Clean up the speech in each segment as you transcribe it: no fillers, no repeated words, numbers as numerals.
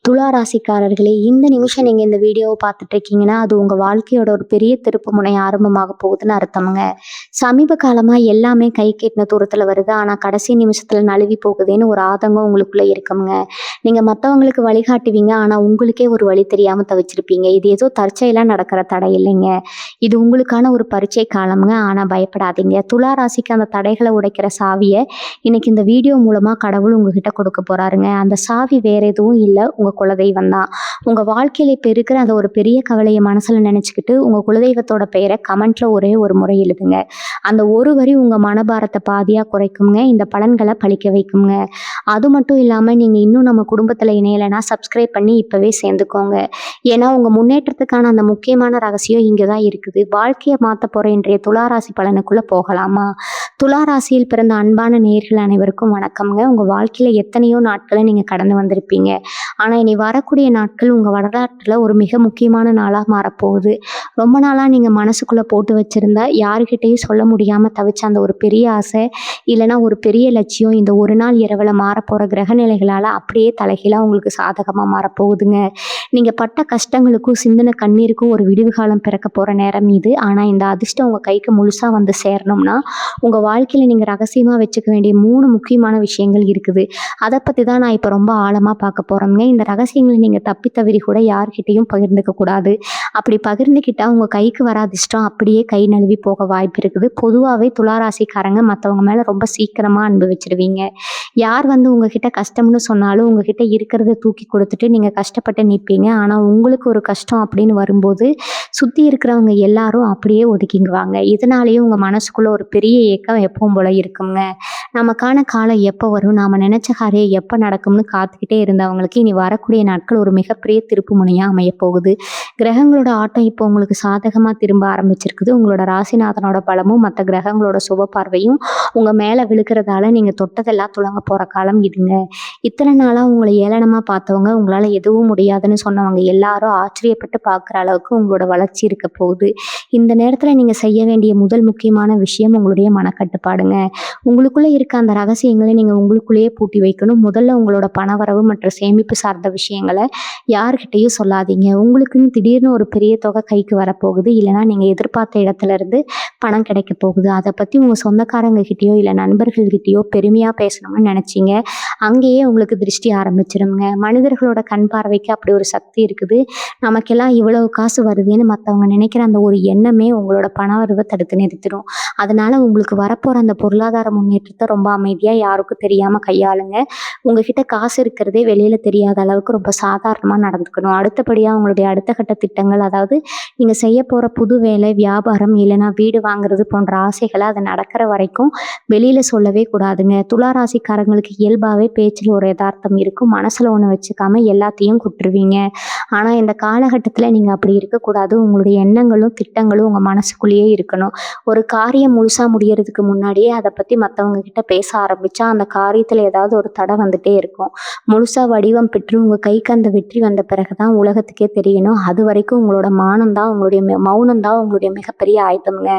துலா ராசிக்காரர்களே, இந்த நிமிஷம் நீங்க இந்த வீடியோவ பார்த்துட்டு இருக்கீங்கன்னா, அது உங்க வாழ்க்கையோட ஒரு பெரிய திருப்புமுனை ஆரம்பமாக போகுதுன்னு அர்த்தம்ங்க. சமீப காலமா எல்லாமே கை கெட்டின தூரத்துல வருது. ஆனா, கடைசி நிமிஷத்துல நழுவி போகுதேன்னு ஒரு ஆதங்கம் உங்களுக்குள்ள இருக்கும்ங்க. நீங்க மத்தவங்களுக்கு வழிகாட்டுவீங்க. ஆனா, உங்களுக்கே ஒரு வழி தெரியாம தவிச்சிருப்பீங்க. இது ஏதோ தற்செயலா நடக்கிற தடை இல்லைங்க. இது உங்களுக்கான ஒரு பரீட்சை காலம்ங்க. ஆனா பயப்படாதீங்க. துலா ராசிக்கு அந்த தடைகள உடைக்கிற சாவிய இன்னைக்கு இந்த வீடியோ மூலமா கடவுள் உங்ககிட்ட கொடுக்க போறாருங்க. அந்த சாவி வேற எதுவும் இல்ல. உங்க குலதெய்வம் தான். உங்க வாழ்க்கையில இப்ப இருக்கிற அந்த ஒரு பெரிய கவலைய மனசுல நினைச்சுக்கிட்டு, உங்க குலதெய்வத்தோட பெயர கமெண்ட்ல ஒரே ஒரு முறை எழுதுங்க. அந்த ஒரு வரி உங்க மனபாரத்த பாதியா குறைக்கும்ங்க. இந்த பலன்கள பலிக்க வைக்கும்ங்க. அது மட்டும் இல்லாம நீங்க இன்னும் நம்ம குடும்பத்துல இணையலைன்னா சப்ஸ்கிரைப் பண்ணி இப்பவே சேர்ந்துக்கோங்க. ஏன்னா உங்க முன்னேற்றத்துக்கான அந்த முக்கியமான ரகசியம் இங்க தான் இருக்குது. வாழ்க்கைய மாத்த போற இன்றைய துலா ராசி பலனுக்குள்ள போகலாமா? துலா ராசியில் பிறந்த அன்பான நேயர்கள் அனைவருக்கும் வணக்கம்ங்க. உங்க வாழ்க்கையில எத்தனையோ நாட்கள நீங்க கடந்து வந்திருப்பீங்க. ஆனா இனி வரக்கூடிய நாட்கள் உங்க வரலாற்றுல ஒரு மிக முக்கியமான நாளா மாறப்போகுது. ரொம்ப நாளா நீங்க மனசுக்குள்ள போட்டு வச்சிருந்த யாருகிட்டயும் சொல்ல முடியாம தவிச்ச அந்த ஒரு பெரிய ஆசை, இல்லைன்னா ஒரு பெரிய லட்சியம் இந்த ஒரு நாள் இரவுல மாறப்போற கிரக நிலைகளால அப்படியே தலைகீழா உங்களுக்கு சாதகமா மாறப்போகுதுங்க. நீங்க பட்ட கஷ்டங்களுக்கும் சிந்தின கண்ணீருக்கும் ஒரு விடிவு காலம் பிறக்க போற நேரம் இது. ஆனா இந்த அதிர்ஷ்டம் உங்க கைக்கு முழுசா வந்து சேரணும்னா, உங்க வாழ்க்கையில நீங்க ரகசியமா வச்சுக்க வேண்டிய 3 முக்கியமான விஷயங்கள் இருக்குது. அத பத்தி தான் நான் இப்ப ரொம்ப ஆழமா பார்க்க போறோம்ங்க. இந்த ரகசியங்கள நீங்க தப்பி தவறி கூட யார்கிட்டயும் பகிர்ந்துக்க கூடாது. அப்படி பகிர்ந்துக்கிட்டா உங்க கைக்கு வர அதிர்ஷ்டம் அப்படியே கை நழுவி போக வாய்ப்பு இருக்குது. பொதுவாவே துலா ராசிக்காரங்க மத்தவங்க மேல ரொம்ப சீக்கிரமா அன்பு வச்சுருவீங்க. யார் வந்து உங்ககிட்ட கஷ்டம்னு சொன்னாலும் உங்ககிட்ட இருக்கிறத தூக்கி கொடுத்துட்டு நீங்க கஷ்டப்பட்டு நிப்பீங்க. ஆனா உங்களுக்கு ஒரு கஷ்டம் அப்படின்னு வரும்போது சுத்தி இருக்கிறவங்க எல்லாரும் அப்படியே ஒதுக்கிங்குவாங்க. இதனாலேயே உங்க மனசுக்குள்ள ஒரு பெரிய ஏக்கம் எப்பவும் போல இருக்குங்க. நமக்கான காலம் எப்போ வரும், நாம நினைச்ச காரியம் எப்போ நடக்கும்னு காத்துக்கிட்டே இருந்தவங்களுக்கு இனி வரக்கூடிய நாட்கள் ஒரு மிகப்பெரிய திருப்பு முனையா அமைய போகுது. கிரகங்களோட ஆட்டம் இப்போ உங்களுக்கு சாதகமா திரும்ப ஆரம்பிச்சிருக்குது. உங்களோட ராசிநாதனோட பலமும் மற்ற கிரகங்களோட சுப பார்வையும் உங்க மேல விழுக்கிறதால நீங்க தொட்டதெல்லாம் துலங்க போற காலம் இதுங்க. இத்தனை நாளா உங்களை ஏளனமா பார்த்தவங்க, உங்களால எதுவும் முடியாதுன்னு சொன்னவங்க எல்லாரும் ஆச்சரியப்பட்டு பார்க்குற அளவுக்கு உங்களோட வளர்ச்சி இருக்க போகுது. இந்த நேரத்துல நீங்க செய்ய வேண்டிய முதல் முக்கியமான விஷயம் உங்களுடைய மனக்கட்டுப்பாடுங்க. உங்களுக்குள்ள இருக்க அந்த ரகசியங்களை நீங்க உங்களுக்குள்ளேயே பூட்டி வைக்கணும். முதல்ல உங்களோட பணவரவு மற்றும் சேமிப்பு சார்ந்த விஷயங்களை யார்கிட்டயும் சொல்லாதீங்க. உங்களுக்குன்னு திடீர்னு ஒரு பெரிய தொகை கைக்கு வரப்போகுது. இல்லைன்னா நீங்க எதிர்பார்த்த இடத்துல இருந்து பணம் கிடைக்க போகுது. அதை பத்தி உங்க சொந்தக்காரங்க கிட்டயோ இல்லை நண்பர்கள் கிட்டயோ பெருமையா பேசணும்னு நினைச்சீங்க, அங்கேயே உங்களுக்கு திருஷ்டி ஆரம்பிச்சிருங்க. மனிதர்களோட கண் பார்வைக்கு அப்படி ஒரு சக்தி இருக்குது. நமக்கெல்லாம் இவ்வளவு காசு வருதுன்னு மற்றவங்க நினைக்கிற அந்த ஒரு எண்ணமே உங்களோட பணவரவை தடுத்து நிறுத்திடும். அதனால உங்களுக்கு வரப்போற அந்த பொருளாதார முன்னேற்றத்தை ரொம்ப அமைதியா யாருக்கும் தெரியாம கையாளுங்க. உங்ககிட்ட காசு இருக்கிறதே வெளியில தெரியாத அளவுக்கு ரொம்ப சாதாரணமா நடந்துக்கணும். அடுத்தபடியா உங்களுடைய அடுத்த கட்ட திட்டங்கள், அதாவது நீங்க செய்ய போற புது வேலை, வியாபாரம், இல்லைன்னா வீடு வாங்குறது போன்ற ஆசைகளை அது நடக்கிற வரைக்கும் வெளியில சொல்லவே கூடாதுங்க. துலா ராசிக்காரங்களுக்கு இயல்பாவே பேச்சில் ஒரு யதார்த்தம் இருக்கும். மனசுல ஒண்ணு வச்சுக்காம எல்லாத்தையும் குட்டுருவீங்க. ஆனா இந்த காலகட்டத்துல நீங்க அப்படி இருக்கக்கூடாது. உங்களுடைய எண்ணங்களும் திட்டங்களும் உங்க மனசுக்குள்ளேயே இருக்கணும். ஒரு காரியம் முழுசா முடியறதுக்கு முன்னாடியே அதை பத்தி மற்றவங்க கிட்ட பேச ஆரம்பிச்சா அந்த காரியத்துல ஏதாவது ஒரு தடை வந்துட்டே இருக்கும். முழுசா வடிவம் பெற்று உங்க கைக்கு அந்த வெற்றி வந்த பிறகுதான் உலகத்துக்கே தெரியணும். அது வரைக்கும் உங்களோட மானம் தான், உங்களுடைய மௌனம் தான் உங்களுடைய மிகப்பெரிய ஆயுதம்ங்க.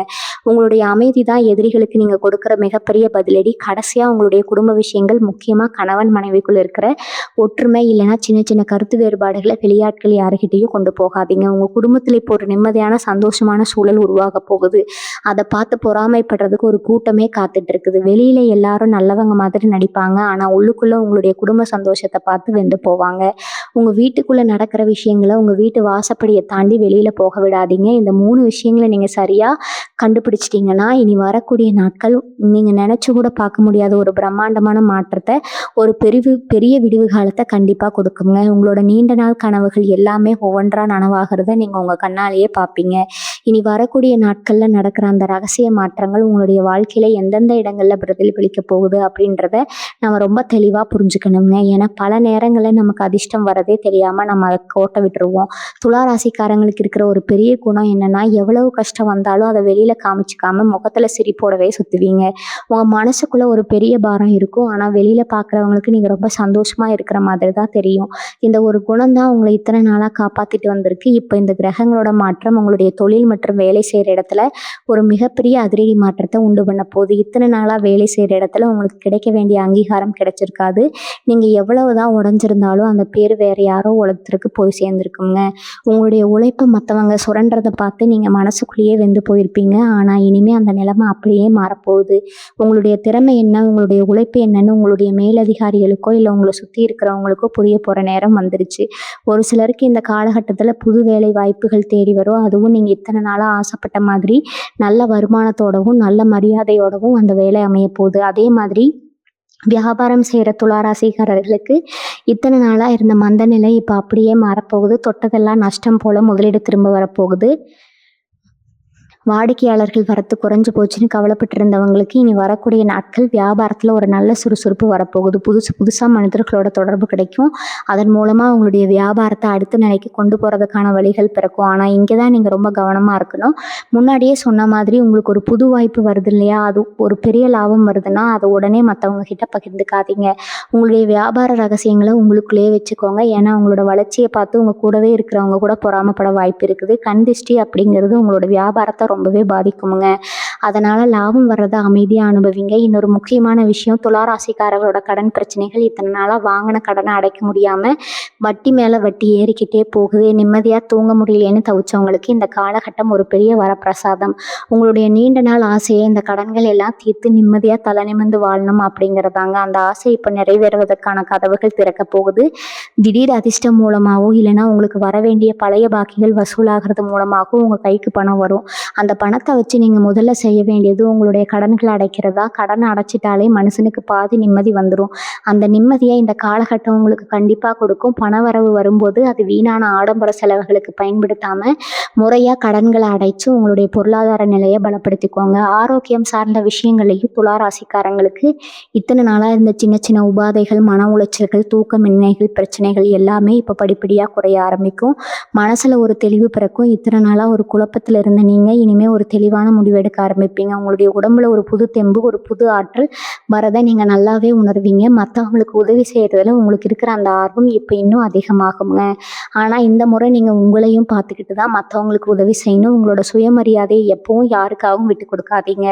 உங்களுடைய அமைதி தான் எதிரிகளுக்கு நீங்க கொடுக்குற மிகப்பெரிய பதிலடி. கடைசியா உங்களுடைய குடும்ப விஷயங்கள், முக்கியமா கணவன் மனைவிக்குள்ள இருக்கிற ஒற்றுமை, இல்லைன்னா சின்ன சின்ன கருத்து வேறுபாடுகளை வெளியாட்கள் யாருகிட்டையும் கொண்டு போகாதீங்க. உங்க குடும்பத்துல இப்போ ஒரு நிம்மதியான சந்தோஷமான சூழல் உருவாக போகுது. அதை பார்த்து பொறாமைப்படுறதுக்கு ஒரு கூட்டமே காத்துட்டு இருக்குது. வெளியில எல்லாரும் நல்லவங்க மாதிரி நடிப்பாங்க. ஆனா உள்ளுக்குள்ள உங்களுடைய குடும்ப சந்தோஷத்தை பார்த்து வெந்து போவாங்க. உங்க வீட்டுக்குள்ள நடக்கிற விஷயங்களை உங்க வீட்டு வாசப்படியை தாண்டி வெளியில போக விடாதீங்க. இந்த 3 விஷயங்களை நீங்க சரியா கண்டுபிடிச்சிட்டீங்கன்னா இனி வரக்கூடிய நாட்கள் நீங்க நினைச்சு கூட பார்க்க முடியாத ஒரு பிரம்மாண்டமான மாற்றத்தை, ஒரு பெரிய விடிவு காலத்தை கண்டிப்பா கொடுக்குங்க. உங்களோட நீண்ட நாள் கனவுகள் எல்லாமே ஒவ்வொன்றா நனவாகிறத நீங்க உங்க கண்ணாலேயே பார்ப்பீங்க. இனி வரக்கூடிய நாட்கள்ல நடக்கிற அந்த ரகசிய மாற்றங்கள் உங்களுடைய வாழ்க்கையில எந்தெந்த இடங்கள்ல பிரதிபலிக்க போகுது அப்படின்றத நம்ம ரொம்ப தெளிவா புரிஞ்சுக்கணுங்க. ஏன்னா பல நேரங்கள்ல நமக்கு அதிர்ஷ்டம் வரதே தெரியாம நம்ம அதை கோட்டை விட்டுருவோம். துலா ராசிக்காரங்களுக்கு இருக்கிற ஒரு பெரிய குணம் என்னன்னா, எவ்வளவு கஷ்டம் வந்தாலும் அதை வெளியில காமிச்சிக்காம முகத்துல சிரிப்போடவே சுத்துவீங்க. உங்க மனசுக்குள்ள ஒரு பெரிய பாரம் இருக்கும். ஆனா வெளியில பாக்குறவங்களுக்கு நீங்க ரொம்ப சந்தோஷமா இருக்கிற மாதிரி தான் தெரியும். இந்த ஒரு குணம் தான் உங்களை இத்தனை நாளா காப்பாத்திட்டு வந்திருக்கு. இப்ப இந்த கிரகங்களோட மாற்றம் உங்களுடைய தொழில் மற்றும் வேலை செய்கிற இடத்துல ஒரு மிகப்பெரிய அதிரடி மாற்றத்தை உண்டு பண்ண போகுது. இத்தனை நாளாக வேலை செய்கிற இடத்துல உங்களுக்கு கிடைக்க வேண்டிய அங்கீகாரம் கிடைச்சிருக்காது. நீங்கள் எவ்வளவு தான் உடஞ்சிருந்தாலும் அந்த பேர் வேறு யாரோ உலகத்திற்கு போய் சேர்ந்துருக்குங்க. உங்களுடைய உழைப்பை மற்றவங்க சுரண்டதை பார்த்து நீங்கள் மனசுக்குள்ளேயே வெந்து போயிருப்பீங்க. ஆனால் இனிமேல் அந்த நிலைமை அப்படியே மாறப்போகுது. உங்களுடைய திறமை என்ன, உங்களுடைய உழைப்பு என்னன்னு உங்களுடைய மேலதிகாரிகளுக்கோ இல்லை உங்களை சுற்றி இருக்கிறவங்களுக்கோ புரிய போகிற நேரம் வந்துருச்சு. ஒரு சிலருக்கு இந்த காலகட்டத்தில் புது வேலை வாய்ப்புகள் தேடி வரும். அதுவும் நீங்கள் இத்தனை நாளாக ஆசைப்பட்ட மாதிரி நல்ல வருமானத்தோடவும் நல்ல மரியாதையோடவும் அந்த வேலை அமைய போகுது. அதே மாதிரி வியாபாரம் செய்கிற துளாராசிக்காரர்களுக்கு இத்தனை நாளாக இருந்த மந்த நிலை இப்போ அப்படியே மாறப்போகுது. தொட்டதெல்லாம் நஷ்டம் போல முதலீடு திரும்ப வரப்போகுது. வாடிக்கையாளர்கள் வரத்து குறைஞ்சு போச்சுன்னு கவலைப்பட்டு இருந்தவங்களுக்கு இனி வரக்கூடிய நாட்கள் வியாபாரத்தில் ஒரு நல்ல சுறுசுறுப்பு வரப்போகுது. புதுசாக மனிதர்களோட தொடர்பு கிடைக்கும். அதன் மூலமாக உங்களுடைய வியாபாரத்தை அடுத்த நிலைக்கு கொண்டு போகிறதுக்கான வழிகள் பிறக்கும். ஆனால் இங்கே தான் நீங்கள் ரொம்ப கவனமாக இருக்கணும். முன்னாடியே சொன்ன மாதிரி உங்களுக்கு ஒரு புது வாய்ப்பு வருது இல்லையா, அது ஒரு பெரிய லாபம் வருதுன்னா அதை உடனே மற்றவங்க கிட்ட பகிர்ந்துக்காதீங்க. உங்களுடைய வியாபார ரகசியங்களை உங்களுக்குள்ளேயே வச்சுக்கோங்க. ஏன்னா உங்களோட வளர்ச்சியை பார்த்து உங்கள் கூடவே இருக்கிறவங்க கூட பொறாமப்பட வாய்ப்பு இருக்குது. கண் திருஷ்டி அப்படிங்கிறது உங்களோட வியாபாரத்தை ரொம்பவே பாதிக்குமுங்க. அதனால் லாபம் வர்றதை அமைதியாக அனுபவிங்க. இன்னொரு முக்கியமான விஷயம், துளாராசிக்காரர்களோட கடன் பிரச்சனைகள் இத்தனை நாளாக வாங்கின கடனை அடைக்க முடியாமல் வட்டி மேலே வட்டி ஏறிக்கிட்டே போகுது. நிம்மதியாக தூங்க முடியலேன்னு தவிச்சவங்களுக்கு இந்த காலகட்டம் ஒரு பெரிய வரப்பிரசாதம். உங்களுடைய நீண்ட நாள் ஆசையை இந்த கடன்கள் எல்லாம் தீர்த்து நிம்மதியாக தலை நிமிர்ந்து வாழணும் அப்படிங்கிறதாங்க. அந்த ஆசை இப்போ நிறைவேறுவதற்கான கதவுகள் திறக்க போகுது. திடீர் அதிர்ஷ்டம் மூலமாகவோ இல்லைனா உங்களுக்கு வர வேண்டிய பழைய பாக்கிகள் வசூலாகிறது மூலமாகவும் உங்கள் கைக்கு பணம் வரும். அந்த பணத்தை வச்சு நீங்கள் முதல்ல செய்ய வேண்டியது உங்களுடைய கடன்களை அடைக்கிறதா. கடனை அடைச்சிட்டாலே மனுஷனுக்கு பாதி நிம்மதி வந்துடும். அந்த நிம்மதியை இந்த காலகட்டம் உங்களுக்கு கண்டிப்பாக கொடுக்கும். பணவரவு வரும்போது அது வீணான ஆடம்பர செலவுகளுக்கு பயன்படுத்தாமல் முறையாக கடன்களை அடைச்சு உங்களுடைய பொருளாதார நிலையை பலப்படுத்திக்கோங்க. ஆரோக்கியம் சார்ந்த விஷயங்களையும் துளாராசிக்காரங்களுக்கு இத்தனை நாளாக இருந்த சின்ன சின்ன உபாதைகள், மன உளைச்சல்கள், தூக்கமின்மைகள், பிரச்சனைகள் எல்லாமே இப்போ படிப்படியாக குறைய ஆரம்பிக்கும். மனசில் ஒரு தெளிவு பிறக்கும். இத்தனை நாளாக ஒரு குழப்பத்தில் இருந்த நீங்கள் இனிமேல் ஒரு தெளிவான முடிவு எடுக்க ஆரம்பிப்பீங்க. உங்களுடைய உடம்புல ஒரு புது தெம்பு, ஒரு புது ஆற்றல் வரதை நீங்கள் நல்லாவே உணர்வீங்க. மற்றவங்களுக்கு உதவி செய்கிறதுல உங்களுக்கு இருக்கிற அந்த ஆர்வம் இப்போ இன்னும் அதிகமாகுங்க. ஆனால் இந்த முறை நீங்கள் உங்களையும் பார்த்துக்கிட்டு தான் மற்றவங்களுக்கு உதவி செய்யணும். உங்களோட சுயமரியாதையை எப்பவும் யாருக்காகவும் விட்டு கொடுக்காதீங்க.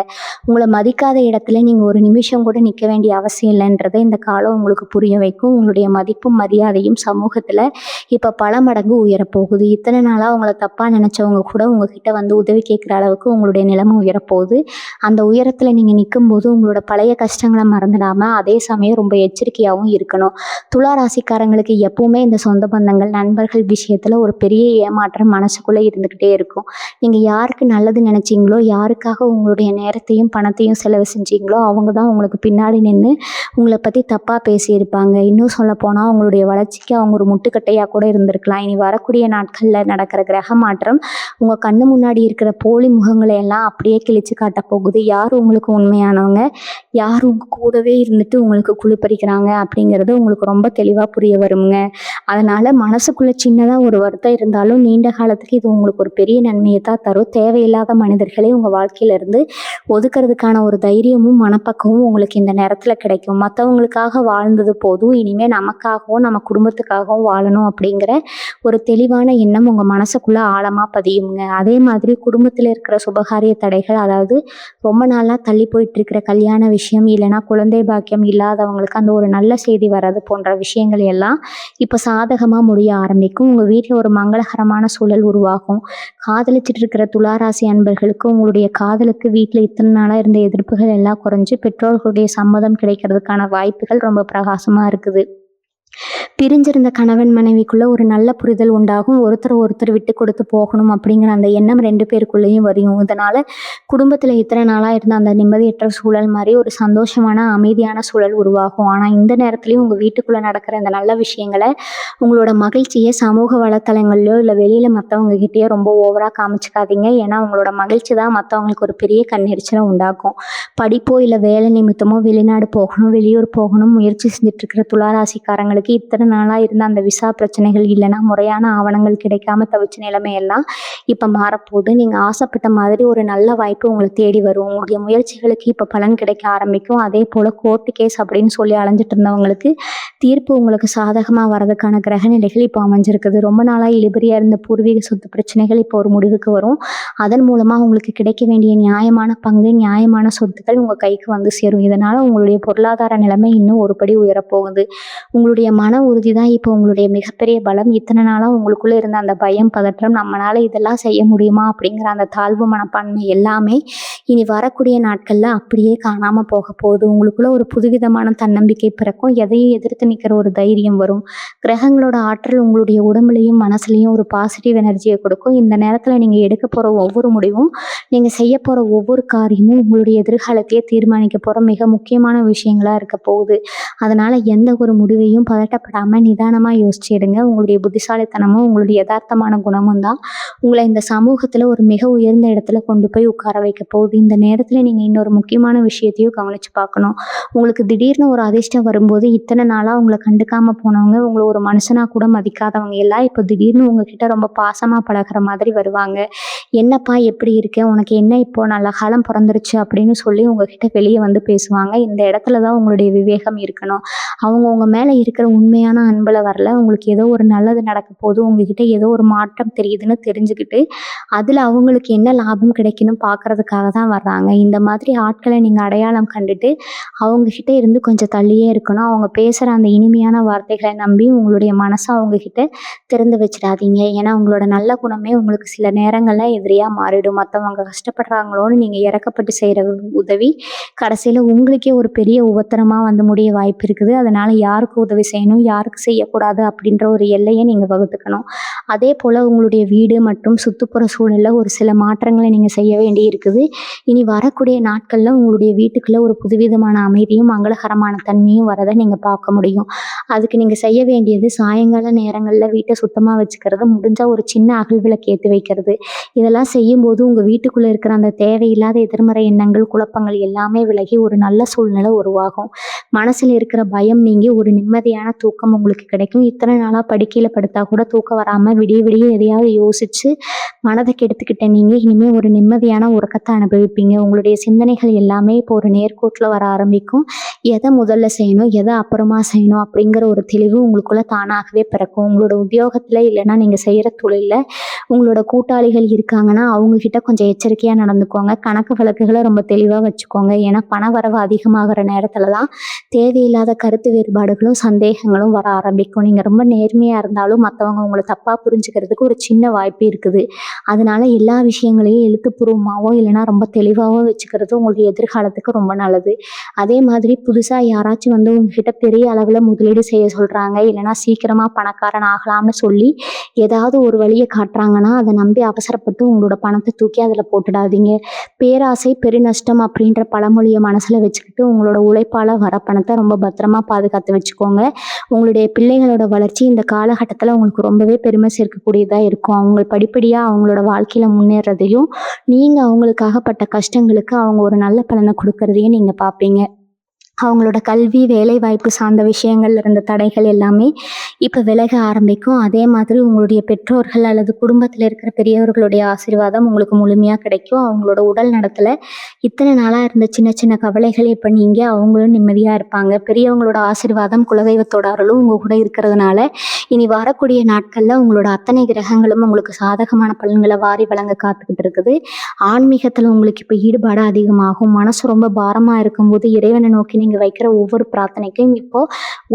உங்களை மதிக்காத இடத்துல நீங்கள் ஒரு நிமிஷம் கூட நிற்க வேண்டிய அவசியம் இல்லைன்றதை இந்த காலம் உங்களுக்கு புரிய வைக்கும். உங்களுடைய மதிப்பும் மரியாதையும் சமூகத்தில் இப்போ பல மடங்கு உயரப்போகுது. இத்தனை நாளாக உங்களை தப்பாக நினச்சவங்க கூட உங்ககிட்ட வந்து உதவி கேட்குற அளவுக்கு உங்களுடைய நிலைமை உயரப்போகுது. அந்த உயரத்தில் நீங்கள் நிற்கும்போது உங்களோட பழைய கஷ்டங்களை மறந்துடாமல் அதே சமயம் ரொம்ப எச்சரிக்கையாகவும் இருக்கணும். துளாராசிக்காரங்களுக்கு எப்பவுமே இந்த சொந்த பந்தங்கள், நண்பர்கள் விஷயத்தில் ஒரு பெரிய ஏமாற்றம் மனசுக்குள்ளே இருந்துக்கிட்டே இருக்கும். நீங்கள் யாருக்கு நல்லது நினச்சிங்களோ, யாருக்காக உங்களுடைய நேரத்தையும் பணத்தையும் செலவு செஞ்சீங்களோ அவங்க தான் உங்களுக்கு பின்னாடி நின்று உங்களை பற்றி தப்பாக பேசியிருப்பாங்க. இன்னும் சொல்லப்போனால் உங்களுடைய வளர்ச்சிக்கு அவங்க ஒரு முட்டுக்கட்டையாக கூட இருந்திருக்கலாம். இனி வரக்கூடிய நாட்களில் நடக்கிற கிரக மாற்றம் உங்கள் கண்ணு முன்னாடி இருக்கிற போலி முகங்களை எல்லாம் அப்படியே கிழிச்சு காட்ட போகுது. யார் உங்களுக்கு உண்மையானவங்க, யார் உங்கள் கூடவே இருந்துட்டு உங்களுக்கு குளிப்பறிக்கிறாங்க அப்படிங்கிறது உங்களுக்கு ரொம்ப தெளிவாக புரிய வருங்க. அதனால் மனசுக்குள்ளே சின்னதாக ஒரு வருத்தம் இருந்தாலும் நீண்ட காலத்துக்கு இது உங்களுக்கு ஒரு பெரிய நன்மையை தான் தரும். தேவையில்லாத மனிதர்களை உங்கள் வாழ்க்கையிலேருந்து ஒதுக்கிறதுக்கான ஒரு தைரியமும் மனப்பக்குவமும் உங்களுக்கு இந்த நேரத்தில் கிடைக்கும். மற்றவங்களுக்காக வாழ்ந்தது போதும், இனிமேல் நமக்காகவும் நம்ம குடும்பத்துக்காகவும் வாழணும் அப்படிங்கிற ஒரு தெளிவான எண்ணம் உங்கள் மனசுக்குள்ளே ஆழமாக பதியுங்க. அதே மாதிரி குடும்பத்தில் இருக்கிற சுபகாரிய தடைகள், அதாவது ரொம்ப நாளாக தள்ளி போயிட்டு இருக்கிற கல்யாண விஷயம் இல்லைனா குழந்தை பாக்கியம் இல்லாதவங்களுக்கு அந்த ஒரு நல்ல செய்தி வர்றது போன்ற விஷயங்கள் எல்லாம் இப்போ சாதகமாக முடிய ஆரம்பிக்கும். உங்கள் வீட்டில் ஒரு மங்களகரமான சூழல் உருவாகும். காதலிச்சிட்டு இருக்கிற துளாராசி அன்பர்களுக்கு உங்களுடைய காதலுக்கு வீட்டில் இத்தனை நாளாக இருந்த எதிர்ப்புகள் எல்லாம் குறைஞ்சு பெற்றோர்களுடைய சம்மதம் கிடைக்கிறதுக்கான வாய்ப்புகள் ரொம்ப பிரகாசமாக இருக்குது. பிரிஞ்சிருந்த கணவன் மனைவிக்குள்ள ஒரு நல்ல புரிதல் உண்டாகும். ஒருத்தர் விட்டு கொடுத்து போகணும் அப்படிங்கிற அந்த எண்ணம் 2 பேருக்குள்ளேயும் வரும். இதனால குடும்பத்தில் இத்தனை நாளாக இருந்த அந்த நிம்மதியற்ற சூழல் மாதிரி ஒரு சந்தோஷமான அமைதியான சூழல் உருவாகும். ஆனால் இந்த நேரத்துலையும் உங்கள் வீட்டுக்குள்ளே நடக்கிற இந்த நல்ல விஷயங்களை, உங்களோட மகிழ்ச்சியை சமூக வலைத்தளங்கள்லையோ இல்லை வெளியில் மற்றவங்க கிட்டேயோ ரொம்ப ஓவராக காமிச்சிக்காதீங்க. ஏன்னா உங்களோட மகிழ்ச்சி தான் மற்றவங்களுக்கு ஒரு பெரிய கண்ணெரிச்சலை உண்டாக்கும். படிப்போ இல்லை வேலை நிமித்தமோ வெளிநாடு போகணும், வெளியூர் போகணும் முயற்சி செஞ்சுட்டு இருக்கிற துளாராசிக்காரங்களுக்கு உங்களுக்கு இத்தனை நாளா இருந்த அந்த விசா பிரச்சனைகள் இல்லைன்னா முறையான ஆவணங்கள் கிடைக்காம தவிச்ச நிலைமையெல்லாம் இப்ப மாறப்போகுது. நீங்க ஆசைப்பட்ட மாதிரி ஒரு நல்ல வாய்ப்பு உங்கள தேடி வரும். உங்களுடைய முயற்சிகளுக்கு இப்ப பலன் கிடைக்க ஆரம்பிக்கும். அதேபோல கோர்ட் கேஸ் அப்படின்னு சொல்லி அலைஞ்சிட்டு இருந்தவங்களுக்கு தீர்ப்பு உங்களுக்கு சாதகமா வர்றதுக்கான கிரக நிலைகள் இப்போ அமைஞ்சிருக்குது. ரொம்ப நாளா இழுபறியா இருந்த பூர்வீக சொத்து பிரச்சனைகள் இப்போ ஒரு முடிவுக்கு வரும். அதன் மூலமா உங்களுக்கு கிடைக்க வேண்டிய நியாயமான பங்கு, நியாயமான சொத்துக்கள் உங்க கைக்கு வந்து சேரும். இதனால உங்களுடைய பொருளாதார நிலைமை இன்னும் ஒரு படி உயரப்போகுது. உங்களுடைய மன உறுதி தான் இப்போ உங்களுடைய மிகப்பெரிய பலம். இத்தனை நாளா உங்களுக்குள்ள இருந்த அந்த பயம், பதற்றம், நம்மளால இதெல்லாம் செய்ய முடியுமா அப்படிங்கிற அந்த தாழ்வு மனப்பான்மை எல்லாமே இனி வரக்கூடிய நாட்கள்ல அப்படியே காணாம போக போகுது. உங்களுக்குள்ள ஒரு புதுவிதமான தன்னம்பிக்கை பிறக்கும். எதையும் எதிர்த்து நிற்கிற ஒரு தைரியம் வரும். கிரகங்களோட ஆற்றல் உங்களுடைய உடம்புலையும் மனசுலையும் ஒரு பாசிட்டிவ் எனர்ஜியை கொடுக்கும். இந்த நேரத்துல நீங்க எடுக்க போற ஒவ்வொரு முடிவும், நீங்க செய்ய போற ஒவ்வொரு காரியமும் உங்களுடைய எதிர்காலத்தையே தீர்மானிக்க போற மிக முக்கியமான விஷயங்களா இருக்க போகுது. அதனால எந்த ஒரு முடிவையும் பதட்டப்படாம நிதானமா யோசிச்சு எடுங்க. உங்களுடைய புத்திசாலித்தனமும் உங்களுடைய யதார்த்தமான குணமும் தான் உங்களை இந்த சமூகத்துல ஒரு மிக உயர்ந்த இடத்துல கொண்டு போய் உட்கார வைக்க போகுது. இந்த நேரத்துல நீங்க இன்னொரு முக்கியமான விஷயத்தையும் கவனிச்சு பார்க்கணும். உங்களுக்கு திடீர்னு ஒரு அதிர்ஷ்டம் வரும்போது இத்தனை நாளா உங்களை கண்டுக்காம போனவங்க, உங்களை ஒரு மனுஷனா கூட மதிக்காதவங்க எல்லாம் இப்போ திடீர்னு உங்ககிட்ட ரொம்ப பாசமா பழகுற மாதிரி வருவாங்க. என்னப்பா எப்படி இருக்க, உனக்கு என்ன இப்போ நல்ல காலம் பிறந்துருச்சு அப்படின்னு சொல்லி உங்ககிட்ட வெளியே வந்து பேசுவாங்க. இந்த இடத்துல தான் உங்களுடைய விவேகம் இருக்கணும். அவங்க உங்க மேல இருக்கிற உண்மையான அன்புல வரல, உங்களுக்கு ஏதோ ஒரு நல்லது நடக்க போது, உங்ககிட்ட ஏதோ ஒரு மாற்றம் தெரியுதுன்னு தெரிஞ்சுக்கிட்டு அதுல அவங்களுக்கு என்ன லாபம் கிடைக்கணும் பார்க்கறதுக்காக தான் வர்றாங்க. இந்த மாதிரி ஆட்களை நீங்க அடையாளம் கண்டுட்டு அவங்க கிட்ட இருந்து கொஞ்சம் தள்ளியே இருக்கணும். அவங்க பேசுற அந்த இனிமையான வார்த்தைகளை நம்பி உங்களுடைய மனசை அவங்க கிட்ட திறந்து வச்சிடாதீங்க. ஏன்னா உங்களோட நல்ல குணமே உங்களுக்கு சில நேரங்கள்ல எதிரியா மாறிடும். மற்றவங்க கஷ்டப்படுறாங்களோன்னு நீங்க இறக்கப்பட்டு செய்யற உதவி கடைசியில உங்களுக்கே ஒரு பெரிய உபத்திரமா வந்து முடிய வாய்ப்பு இருக்குது. அதனால யாருக்கு உதவி செய்யணும், யாருக்கு செய்யக்கூடாது அப்படின்ற ஒரு எல்லையை நீங்க வகுத்துக்கணும். அதே போல உங்களுடைய வீடு மற்றும் சுற்றுப்புற சூழல்ல ஒரு சில மாற்றங்களை நீங்க செய்ய வேண்டி இருக்குது. இனி வரக்கூடிய நாட்கள்ல உங்களுடைய வீட்டுக்குள்ள ஒரு புதுவிதமான அமைதியும் மங்களகரமான தன்மையும் வரதை நீங்க பார்க்க முடியும். அதுக்கு நீங்க செய்ய வேண்டியது சாயங்கால நேரங்கள்ல வீட்டை சுத்தமா வச்சுக்கிறது, முடிஞ்சா ஒரு சின்ன அகல்விளக்கு ஏற்றி வைக்கிறது. இதெல்லாம் செய்யும்போது உங்க வீட்டுக்குள்ள இருக்கிற அந்த தேவையில்லாத எதிர்மறை எண்ணங்கள், குழப்பங்கள் எல்லாமே விலகி ஒரு நல்ல சூழ்நிலை உருவாகும். மனசுல இருக்கிற பயம் நீங்கி ஒரு நிம்மதியான தூக்கம் உங்களுக்கு கிடைக்கும். இத்தனை நாளா படுக்கையில படுத்தா கூட தூக்கம் வராம விடிய விடிய எதையாவது யோசிச்சு மனதை கெடுத்துக்கிட்ட நீங்க இனிமே ஒரு நிம்மதியான உறக்கத்தை அனுபவிப்பீங்க. உங்களுடைய சிந்தனைகள் எல்லாமே இப்போ ஒரு நேர்கோட்டில் வர ஆரம்பிக்கும். எதை முதல்ல செய்யணும், எதை அப்புறமா செய்யணும் அப்படிங்கிற ஒரு தெளிவு உங்களுக்குள்ள தானாகவே பிறக்கும். உங்களோட உத்தியோகத்துல இல்லைன்னா நீங்க செய்யற தொழில்ல உங்களோட கூட்டாளிகள் இருக்காங்கன்னா அவங்க கிட்ட கொஞ்சம் எச்சரிக்கையா நடந்துக்கோங்க. கணக்கு வழக்குகளை ரொம்ப தெளிவா வச்சுக்கோங்க. ஏன்னா பண வரவு அதிகமாகிற நேரத்துல தான் தேவையில்லாத கருத்து வேறுபாடுகளும் சந்தேகங்களும் வர ஆரம்பிக்கும். நீங்க ரொம்ப நேர்மையா இருந்தாலும் மற்றவங்க உங்களை தப்பா புரிஞ்சுக்கிறதுக்கு ஒரு சின்ன வாய்ப்பு இருக்குது. அதனால எல்லா விஷயங்களையும் எழுத்துப்பூர்வமாவோ இல்லைன்னா ரொம்ப தெளிவாவோ வச்சுக்கிறது உங்களுடைய எதிர்காலத்துக்கு ரொம்ப நல்லது. அதே மாதிரி புதுசா யாராச்சும் வந்து உங்ககிட்ட பெரிய அளவுல முதலீடு செய்ய சொல்றாங்க, இல்லைன்னா சீக்கிரமா பணக்காரன் ஆகலாம்னு சொல்லி ஏதாவது ஒரு வழியை காட்டுறாங்கன்னா அதை நம்பி அவசரப்பட்டு உங்களோட பணத்தை தூக்கி அதுல போட்டுடாதீங்க. பேராசை பெருநஷ்டம் அப்படின்ற பழமொழியை மனசுல வச்சுக்கிட்டு உங்களோட உழைப்பால வர பணத்தை ரொம்ப பத்திரமா பாதுகாத்து வச்சுக்கோங்க. உங்களுடைய பிள்ளைகளோட வளர்ச்சி இந்த காலகட்டத்துல உங்களுக்கு ரொம்பவே பெருமை சேர்க்கக்கூடியதா இருக்கும். அவங்க படிப்படியா அவங்களோட வாழ்க்கையில முன்னேறதையும் நீங்க அவங்களுக்காக பட்ட கஷ்டங்களுக்கு அவங்க ஒரு நல்ல பலனை கொடுக்கறதையும் நீங்க பார்ப்பீங்க. அவங்களோட கல்வி, வேலைவாய்ப்பு சார்ந்த விஷயங்கள்ல இருந்த தடைகள் எல்லாமே இப்போ விலக ஆரம்பிக்கும். அதே மாதிரி உங்களுடைய பெற்றோர்கள் அல்லது குடும்பத்தில் இருக்கிற பெரியவர்களுடைய ஆசீர்வாதம் உங்களுக்கு முழுமையாக கிடைக்கும். அவங்களோட உடல் நலத்தில் இத்தனை நாளாக இருந்த சின்ன சின்ன கவலைகள் இப்போ நீங்க அவங்களும் நிம்மதியாக இருப்பாங்க. பெரியவங்களோட ஆசீர்வாதம், குலதெய்வத்தோட அருளும் உங்கள் கூட இருக்கிறதுனால இனி வரக்கூடிய நாட்களில் உங்களோட அத்தனை கிரகங்களும் உங்களுக்கு சாதகமான பலன்களை வாரி வழங்க காத்துக்கிட்டு இருக்குது. ஆன்மீகத்தில் உங்களுக்கு இப்போ ஈடுபாடு அதிகமாகும். மனசு ரொம்ப பாரமாக இருக்கும்போது இறைவனை நோக்கி நீங்க வைக்கிற ஒவ்வொரு பிரார்த்தனைக்கும் இப்போ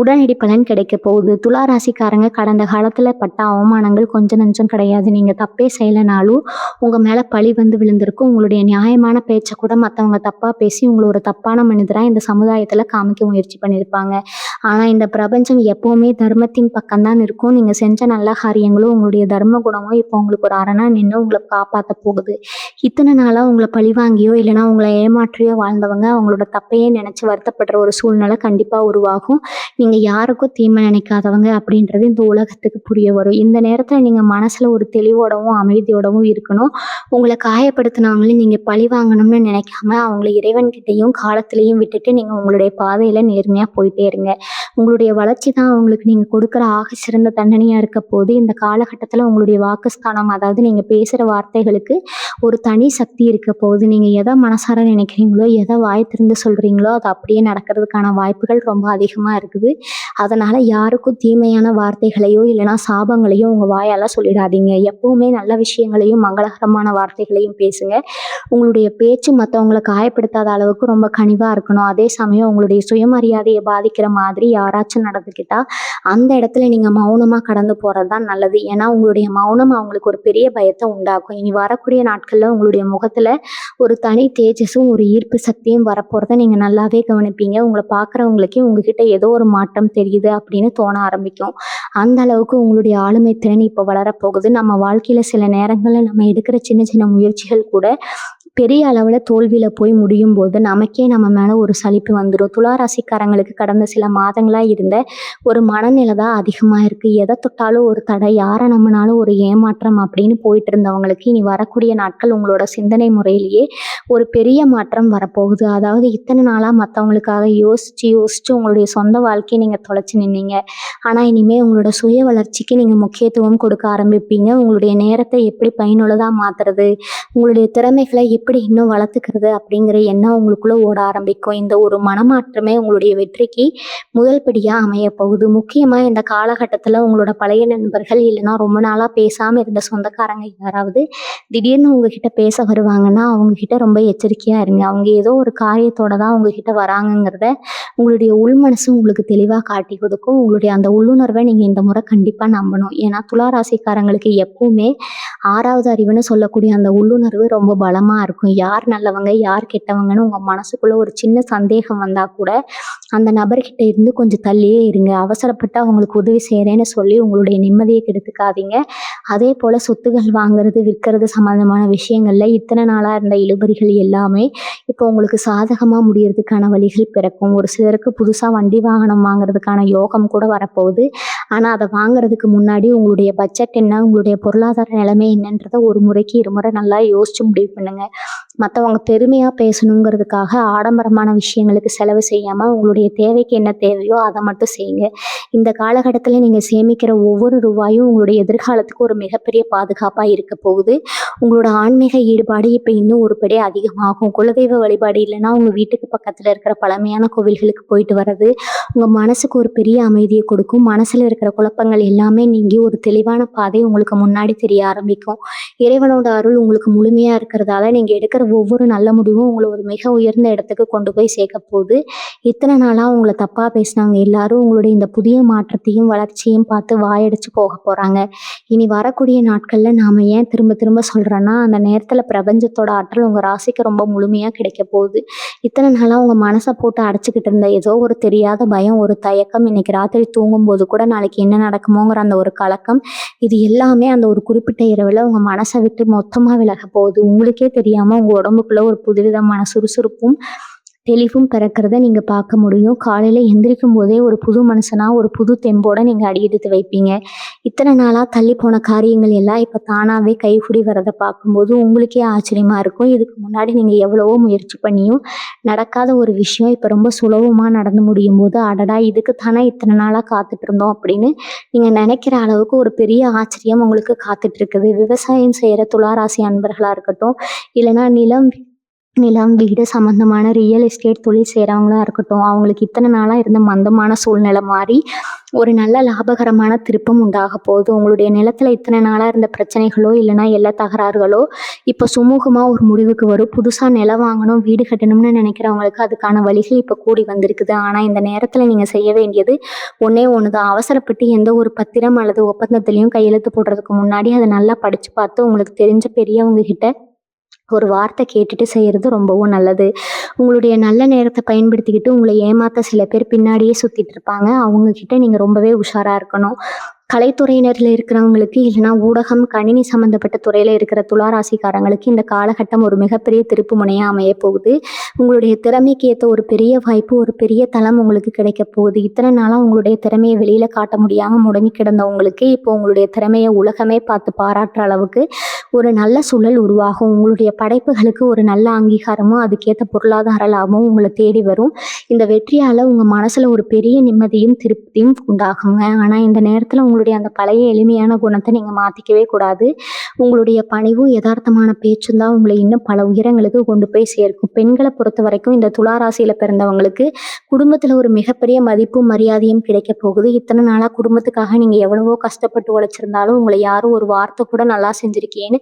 உடனடி பலன் கிடைக்க போகுது. துலா ராசிக்காரங்க கடந்த காலத்துல பட்ட அவமானங்கள் கொஞ்சம் நஞ்சம் கிடையாது. நீங்க தப்பே செய்யலைனாலும் உங்க மேல பழி வந்து விழுந்திருக்கும். உங்களுடைய நியாயமான பேச்சை கூட மற்றவங்க தப்பா பேசி உங்களை ஒரு தப்பான மனிதரா இந்த சமுதாயத்துல காமிக்க முயற்சி பண்ணியிருப்பாங்க. ஆனா இந்த பிரபஞ்சம் எப்பவுமே தர்மத்தின் பக்கம்தான் இருக்கும். நீங்க செஞ்ச நல்ல காரியங்களும் உங்களுடைய தர்ம குணமும் இப்போ உங்களுக்கு ஒரு அரணா நின்று உங்களை காப்பாற்ற போகுது. இத்தனை நாளா உங்களை பழி வாங்கியோ இல்லைன்னா உங்களை ஏமாற்றியோ வாழ்ந்தவங்க அவங்களோட தப்பையே நினைச்சு வருத்தப்படுற ஒரு சூழ்நிலை கண்டிப்பா உருவாகும். நீங்க யாருக்கும் தீமை நினைக்காதவங்க அப்படின்றது இந்த உலகத்துக்கு புரிய வரும். இந்த நேரத்துல நீங்க மனசுல ஒரு தெளிவோடவும் அமைதியோடவும் இருக்கணும். உங்களை காயப்படுத்தினவங்களையும் நீங்க பழி வாங்கணும்னு நினைக்காம அவங்களை இறைவன்கிட்டையும் காலத்திலையும் விட்டுட்டு நீங்க உங்களுடைய பாதையில நேர்மையா போயிட்டே இருங்க. உங்களுடைய வளர்ச்சி தான் அவங்களுக்கு நீங்கள் கொடுக்குற ஆக சிறந்த தண்டனையாக இருக்க போது. இந்த காலகட்டத்தில் உங்களுடைய வாக்குஸ்தானம், அதாவது நீங்கள் பேசுகிற வார்த்தைகளுக்கு ஒரு தனி சக்தி இருக்க போகுது. நீங்கள் எதை மனசார நினைக்கிறீங்களோ, எதை வாய் திறந்து சொல்கிறீங்களோ அது அப்படியே நடக்கிறதுக்கான வாய்ப்புகள் ரொம்ப அதிகமாக இருக்குது. அதனால் யாருக்கும் தீமையான வார்த்தைகளையோ இல்லைனா சாபங்களையோ உங்கள் வாயால் சொல்லிடாதீங்க. எப்பவுமே நல்ல விஷயங்களையும் மங்களகரமான வார்த்தைகளையும் பேசுங்க. உங்களுடைய பேச்சு மற்றவங்களை காயப்படுத்தாத அளவுக்கு ரொம்ப கனிவாக இருக்கணும். அதே சமயம் உங்களுடைய சுயமரியாதையை பாதிக்கிற மாதிரி யாராச்சும் நடந்துக்கிட்டால் அந்த இடத்துல நீங்கள் மௌனமாக கடந்து போகிறது தான் நல்லது. ஏன்னா உங்களுடைய மௌனம் அவங்களுக்கு ஒரு பெரிய பயத்தை உண்டாக்கும். இனி வரக்கூடிய நாட்களில் உங்களுடைய முகத்தில் ஒரு தனி தேஜஸும் ஒரு ஈர்ப்பு சக்தியும் வரப்போகிறத நீங்கள் நல்லாவே கவனிப்பீங்க. உங்களை பார்க்குறவங்களுக்கே உங்ககிட்ட ஏதோ ஒரு மாற்றம் தெரியுது அப்படின்னு தோண ஆரம்பிக்கும். அந்த அளவுக்கு உங்களுடைய ஆளுமை திறன் இப்போ வளரப்போகுது. நம்ம வாழ்க்கையில் சில நேரங்களில் நம்ம எடுக்கிற சின்ன சின்ன முயற்சிகள் கூட பெரிய அளவில் தோல்வியில் போய் முடியும் போது நமக்கே நம்ம மேலே ஒரு சலிப்பு வந்துடும். துலா ராசிக்காரங்களுக்கு கடந்த சில மாதங்களாக இருந்த ஒரு மனநிலை தான் அதிகமாக இருக்குது. எதை தொட்டாலும் ஒரு தடை, யாரை நம்பினாலும் ஒரு ஏமாற்றம் அப்படின்னு போயிட்டு இருந்தவங்களுக்கு இனி வரக்கூடிய நாட்கள் உங்களோட சிந்தனை முறையிலேயே ஒரு பெரிய மாற்றம் வரப்போகுது. அதாவது இத்தனை நாளாக மற்றவங்களுக்காக யோசித்து உங்களுடைய சொந்த வாழ்க்கையை நீங்கள் தொலைச்சி நின்னீங்க. ஆனால் இனிமேல் உங்களோட சுய வளர்ச்சிக்கு நீங்கள் முக்கியத்துவம் கொடுக்க ஆரம்பிப்பீங்க. உங்களுடைய நேரத்தை எப்படி பயனுள்ளதாக மாற்றுறது, உங்களுடைய திறமைகளை எப்படி இன்னும் வளர்த்துக்கிறது அப்படிங்கிற எண்ணம் உங்களுக்குள்ளே ஓட ஆரம்பிக்கும். இந்த ஒரு மனமாற்றமே உங்களுடைய வெற்றிக்கு முதல் படியாக அமைய போகுது. முக்கியமாக இந்த காலகட்டத்தில் உங்களோட பழைய நண்பர்கள் இல்லைனா ரொம்ப நாளாக பேசாமல் இருந்த சொந்தக்காரங்க யாராவது திடீர்னு உங்ககிட்ட பேச வருவாங்கன்னா அவங்கக்கிட்ட ரொம்ப எச்சரிக்கையாக இருங்க. அவங்க ஏதோ ஒரு காரியத்தோட தான் உங்ககிட்ட வராங்கங்கிறத உங்களுடைய உள்மனசு உங்களுக்கு தெளிவாக காட்டி கொடுக்கும். உங்களுடைய அந்த உள்ளுணர்வை நீங்கள் இந்த முறை கண்டிப்பாக நம்பணும். ஏன்னா துலா ராசிக்காரங்களுக்கு எப்பவுமே 6வது அறிவுன்னு சொல்லக்கூடிய அந்த உள்ளுணர்வு ரொம்ப பலமாக இருக்கும். யார் நல்லவங்க யார் கெட்டவங்கன்னு உங்கள் மனசுக்குள்ளே ஒரு சின்ன சந்தேகம் வந்தால் கூட அந்த நபர்கிட்ட இருந்து கொஞ்சம் தள்ளியே இருங்க. அவசரப்பட்டு அவங்களுக்கு உதவி செய்கிறேன்னு சொல்லி உங்களுடைய நிம்மதியை கெடுத்துக்காதீங்க. அதே போல் சொத்துகள் வாங்குறது விற்கிறது சம்மந்தமான விஷயங்களில் இத்தனை நாளாக இருந்த இழுபறிகள் எல்லாமே இப்போ உங்களுக்கு சாதகமாக முடியறதுக்கான வழிகள் பிறக்கும். ஒரு சிலருக்கு புதுசாக வண்டி வாகனம் வாங்குறதுக்கான யோகம் கூட வரப்போகுது. ஆனால் அதை வாங்குறதுக்கு முன்னாடி உங்களுடைய பட்ஜெட் என்ன, உங்களுடைய பொருளாதார நிலைமை என்னன்றதை ஒரு முறைக்கு இருமுறை நல்லா யோசிச்சு முடிவு பண்ணுங்க. மற்றவங்க பெருமையாக பேசணுங்கிறதுக்காக ஆடம்பரமான விஷயங்களுக்கு செலவு செய்யாமல் உங்களுடைய தேவைக்கு என்ன தேவையோ அதை மட்டும் செய்யுங்க. இந்த காலகட்டத்தில் நீங்கள் சேமிக்கிற ஒவ்வொரு ரூபாயும் உங்களுடைய எதிர்காலத்துக்கு ஒரு மிகப்பெரிய பாதுகாப்பாக இருக்க போகுது. உங்களோட ஆன்மீக ஈடுபாடு இப்போ இன்னும் ஒரு படி அதிகமாகும். குலதெய்வ வழிபாடு இல்லைன்னா உங்கள் வீட்டுக்கு பக்கத்தில் இருக்கிற பழமையான கோவில்களுக்கு போயிட்டு வர்றது உங்கள் மனசுக்கு ஒரு பெரிய அமைதியை கொடுக்கும். மனசில் இருக்கிற குழப்பங்கள் எல்லாமே நீங்கி ஒரு தெளிவான பாதை உங்களுக்கு முன்னாடி தெரிய ஆரம்பிக்கும். இறைவனோட அருள் உங்களுக்கு முழுமையாக இருக்கிறதால நீங்கள் எடுக்கிற ஒவ்வொரு நல்ல முடிவும் உங்களை ஒரு மிக உயர்ந்த இடத்துக்கு கொண்டு போய் சேர்க்க போகுது. இத்தனை நாளாக உங்களை தப்பாக பேசினவங்க எல்லாரும் உங்களுடைய இந்த புதிய மாற்றத்தையும் வளர்ச்சியும் பார்த்து வாயடிச்சு போக போகிறாங்க. இனி வரக்கூடிய நாட்களில் நாம் ஏன் திரும்ப திரும்ப சொல்கிறோன்னா அந்த நேரத்தில் பிரபஞ்சத்தோட ஆற்றல் உங்கள் ராசிக்கு ரொம்ப முழுமையாக கிடைக்க போகுது. இத்தனை நாளாக உங்கள் மனசை போட்டு அடைச்சிக்கிட்டு இருந்த ஏதோ ஒரு தெரியாத பயம், ஒரு தயக்கம், இன்னைக்கு ராத்திரி தூங்கும்போது கூட நாளைக்கு என்ன நடக்குமோங்கிற அந்த ஒரு கலக்கம், இது எல்லாமே அந்த ஒரு குறிப்பிட்ட இரவில் உங்கள் மனசை விட்டு மொத்தமாக விலக போகுது. உங்களுக்கே தெரியாமல் உங்கள் உடம்புக்குள்ள ஒரு புதுவிதமான சுறுசுறுப்பும் தெளிவும் பிறக்கிறத நீங்கள் பார்க்க முடியும். காலையில் எந்திரிக்கும் போதே ஒரு புது மனுஷனாக ஒரு புது தெம்போடு நீங்கள் அடியெடுத்து வைப்பீங்க. இத்தனை நாளாக தள்ளி போன காரியங்கள் எல்லாம் இப்போ தானாகவே கைகூடி வரதை பார்க்கும்போது உங்களுக்கே ஆச்சரியமாக இருக்கும். இதுக்கு முன்னாடி நீங்கள் எவ்வளவோ முயற்சி பண்ணியும் நடக்காத ஒரு விஷயம் இப்போ ரொம்ப சுலபமாக நடந்து முடியும் போது அடடா இதுக்கு தானே இத்தனை நாளாக காத்துட்டு இருந்தோம் அப்படின்னு நீங்கள் நினைக்கிற அளவுக்கு ஒரு பெரிய ஆச்சரியம் உங்களுக்கு காத்துட்டு இருக்குது. விவசாயம் செய்கிற துளாராசி அன்பர்களாக இருக்கட்டும், இல்லைனா நிலம் வீடு சம்மந்தமான ரியல் எஸ்டேட் தொழில் செய்கிறவங்களா இருக்கட்டும், அவங்களுக்கு இத்தனை நாளாக இருந்த மந்தமான சூழ்நிலை மாறி ஒரு நல்ல லாபகரமான திருப்பம் உண்டாக போகுது. உங்களுடைய நிலத்தில் இத்தனை நாளாக இருந்த பிரச்சனைகளோ இல்லைனா எல்லா தகராறுகளோ இப்போ சுமூகமாக ஒரு முடிவுக்கு வரும். புதுசாக நிலம் வாங்கணும் வீடு கட்டணும்னு நினைக்கிறவங்களுக்கு அதுக்கான வழிகள் இப்போ கூடி வந்திருக்குது. ஆனால் இந்த நேரத்தில் நீங்கள் செய்ய வேண்டியது ஒன்றே ஒன்று தான். அவசரப்பட்டு எந்த ஒரு பத்திரம் அல்லது ஒப்பந்தத்துலேயும் கையெழுத்து போடுறதுக்கு முன்னாடி அதை நல்லா படித்து பார்த்து உங்களுக்கு தெரிஞ்ச பெரியவங்க கிட்ட ஒரு வார்த்தை கேட்டுட்டு செய்கிறது ரொம்பவும் நல்லது. உங்களுடைய நல்ல நேரத்தை பயன்படுத்திக்கிட்டு உங்களை ஏமாற்ற சில பேர் பின்னாடியே சுற்றிட்டு இருப்பாங்க. அவங்கக்கிட்ட நீங்கள் ரொம்பவே உஷாராக இருக்கணும். கலைத்துறையினர்ல இருக்கிறவங்களுக்கு இல்லைன்னா ஊடகம், கணினி சம்மந்தப்பட்ட துறையில இருக்கிற துலா ராசிக்காரங்களுக்கு இந்த காலகட்டம் ஒரு மிகப்பெரிய திருப்பு முனையா அமைய போகுது. உங்களுடைய திறமைக்கு ஏத்த ஒரு பெரிய வாய்ப்பு, ஒரு பெரிய தளம் உங்களுக்கு கிடைக்க போகுது. இத்தனை நாளா உங்களுடைய திறமைய வெளியில காட்ட முடியாம முடங்கி கிடந்த உங்களுக்கு, இப்போ உங்களுடைய திறமைய உலகமே பார்த்து பாராட்டுற அளவுக்கு ஒரு நல்ல சூழல் உருவாகும். உங்களுடைய படைப்புகளுக்கு ஒரு நல்ல அங்கீகாரமும், அதுக்கேத்த பொருளாதார லாபமும் உங்கள தேடி வரும். இந்த வெற்றியால உங்க மனசுல ஒரு பெரிய நிம்மதியும், திருப்தியும் உண்டாகுங்க. ஆனா இந்த நேரத்துல உங்களுடைய அந்த பழைய எளிமையான குணத்தை நீங்க மாத்திக்கவே கூடாது. உங்களுடைய பணிவும், யதார்த்தமான பேச்சும் தான் உங்களை இன்னும் பல உயரங்களுக்கு கொண்டு போய் சேர்க்கும். பெண்களை பொறுத்தவரைக்கும் இந்த துலா ராசியில பிறந்தவங்களுக்கு குடும்பத்துல ஒரு மிகப்பெரிய மதிப்பும், மரியாதையும் கிடைக்க போகுது. இத்தனை நாளா குடும்பத்துக்காக நீங்க எவ்வளவோ கஷ்டப்பட்டு உழைச்சிருந்தாலும், உங்களை யாரும் ஒரு வார்த்தை கூட நல்லா செஞ்சிருக்கேன்னு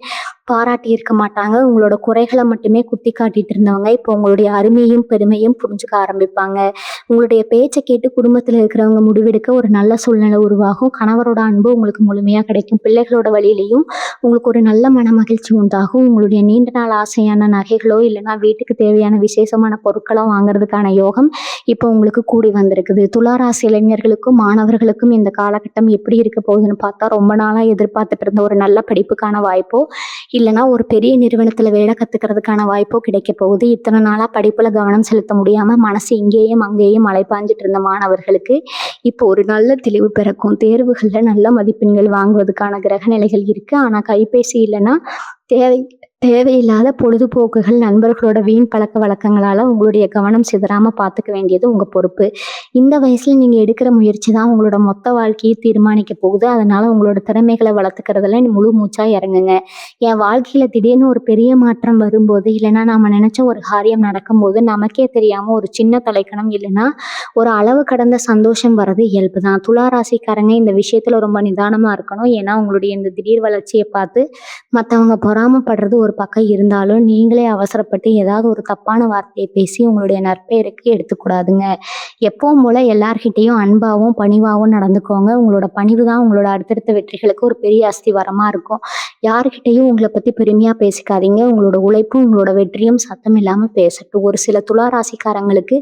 பாராட்டி இருக்க மாட்டாங்க. உங்களோட குறைகளை மட்டுமே குத்தி காட்டிட்டு இருந்தவங்க இப்போ உங்களுடைய அருமையும், பெருமையும் புரிஞ்சுக்க ஆரம்பிப்பாங்க. உங்களுடைய பேச்சை கேட்டு குடும்பத்துல இருக்கிறவங்க முடிவெடுக்க ஒரு நல்ல சூழ்நிலை உருவாகும். கணவரோட அன்பு உங்களுக்கு முழுமையா கிடைக்கும். பிள்ளைகளோட வழியிலையும் உங்களுக்கு ஒரு நல்ல மன மகிழ்ச்சி உண்டாகும். உங்களுடைய நீண்ட நாள் ஆசையான நகைகளோ இல்லைன்னா வீட்டுக்கு தேவையான விசேஷமான பொருட்களோ வாங்குறதுக்கான யோகம் இப்போ உங்களுக்கு கூடி வந்திருக்குது. துலா ராசி இளைஞர்களுக்கும் மாணவர்களுக்கும் இந்த காலகட்டம் எப்படி இருக்க போகுதுன்னு பார்த்தா, ரொம்ப நாளா எதிர்பார்த்துட்டு இருந்த ஒரு நல்ல படிப்புக்கான வாய்ப்போ இல்லைன்னா ஒரு பெரிய நிறுவனத்துல வேலை கத்துக்கிறதுக்கான வாய்ப்போ கிடைக்க போகுது. இத்தனை நாளா படிப்புல கவனம் செலுத்த முடியாம மனசு இங்கேயும் அங்கேயும் அலைப்பாஞ்சிட்டு இருந்த மாணவர்களுக்கு இப்போ ஒரு நல்ல தெளிவு பிறக்கும். தேர்வுகள்ல நல்ல மதிப்பெண்கள் வாங்குவதற்கான கிரக நிலைகள் இருக்கு. ஆனா கைபேசி இல்லைன்னா தேவை தேவையில்லாத பொழுதுபோக்குகள், நண்பர்களோட வீண் பழக்க வழக்கங்களால உங்களுடைய கவனம் சிதறாம பார்த்துக்க வேண்டியது உங்க பொறுப்பு. இந்த வயசுல நீங்க எடுக்கிற முயற்சி தான் உங்களோட மொத்த வாழ்க்கையை தீர்மானிக்க போகுது. அதனால உங்களோட திறமைகளை வளர்த்துக்கிறதுல முழு மூச்சா இறங்குங்க. என் வாழ்க்கையில திடீர்னு ஒரு பெரிய மாற்றம் வரும்போது, இல்லைன்னா நாம நினைச்ச ஒரு காரியம் நடக்கும்போது நமக்கே தெரியாம ஒரு சின்ன தலைக்கணம் இல்லைன்னா ஒரு அளவு கடந்த சந்தோஷம் வர்றது இயல்பு தான். துலா ராசிக்காரங்க இந்த விஷயத்துல ரொம்ப நிதானமா இருக்கணும். ஏன்னா உங்களுடைய இந்த திடீர் வளர்ச்சியை பார்த்து மற்றவங்க பொறாமப்படுறது ஒரு பக்கம் இருந்தாலும், நீங்களே அவசரப்பட்டு ஏதாவது ஒரு தப்பான வார்த்தையை பேசி உங்களுடைய நற்பெயருக்கு எடுத்துக்கூடாதுங்க. எப்பவும் போல எல்லார்கிட்டையும் அன்பாவும், பணிவாவும் நடந்துக்கோங்க. உங்களோட பணிவு தான் உங்களோட அடுத்தடுத்த வெற்றிகளுக்கு ஒரு பெரிய அஸ்திவாரமா இருக்கும். யாருக்கிட்டையும் உங்களை பத்தி பெருமையா பேசிக்காதீங்க. உங்களோட உழைப்பும், உங்களோட வெற்றியும் சத்தம் இல்லாம பேசட்டும். ஒரு சில துலா ராசிக்காரங்களுக்கு